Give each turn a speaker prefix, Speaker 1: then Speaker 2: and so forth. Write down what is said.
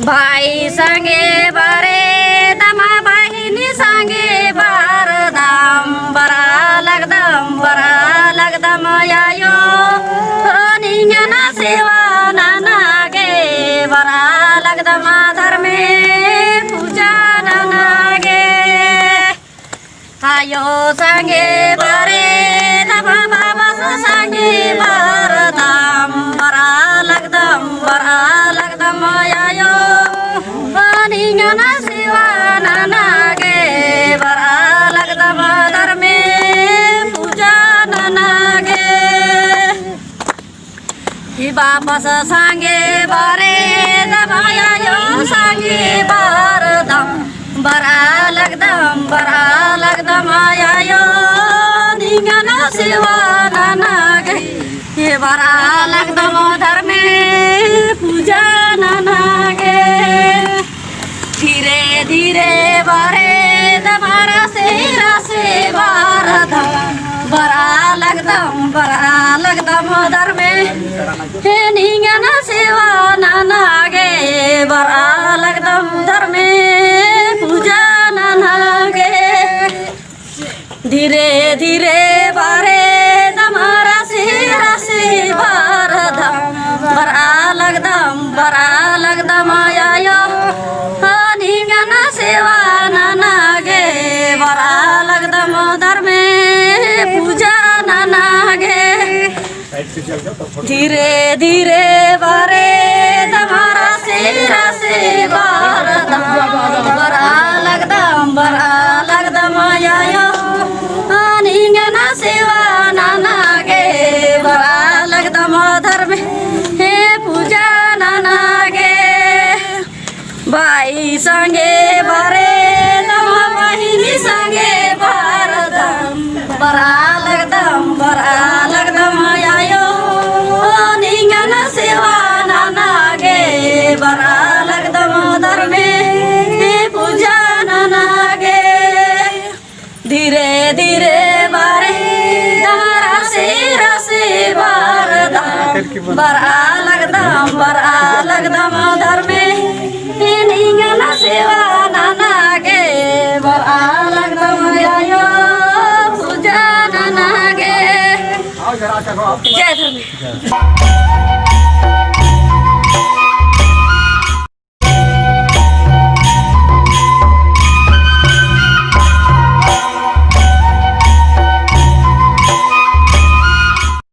Speaker 1: भाई संगे बारे दमा बहिनी संगे बार दाम बरा लगदम यायो निंगना सेवा नाना गे बरा लगदम धर्मे पूजा नाना गे आयो संगे बारे दमा बाबा संगे बार दाम बरा लगदम यायो निंगना सेवा नाना गे बरा लगदम धर्मे पूजा नाना गे ही वापस सांगे बारे दमाया यो सांगे बार दम बरा लगदम आया यो निंगना सेवा नाना गे ये बरा लगदम धर्मे पूजा नाना गे धीरे धीरे बारे दमारा से बार दम बरा लगदम धर्मे हे निंगना सेवा नाना गे बरा लगदम धर्मे पूजा नाना गे धीरे धीरे बारे दमारा से बार दम बरा लगदम आया निंगना सेवा नाना गे बरा लगदम धर्मे पूजा नाना गे धीरे धीरे बारे दमारा से बार दम बरा लगदम आया निंगना सेवा नाना गे बरा लगदम धर्मे हे पूजा नाना गे भाई संगे बारे दमा बहिनी संगे बार दम बरा लगदम आयो निंगना सेवा नाना गे बरा लगदम धर्मे पूजा नाना गे धीरे धीरे बारे दमारा से बार दम बरा लगदम धर्मे निंगना सेवा नाना गे बरा लगदम आयो पूजा नाना गे जय धर्मे।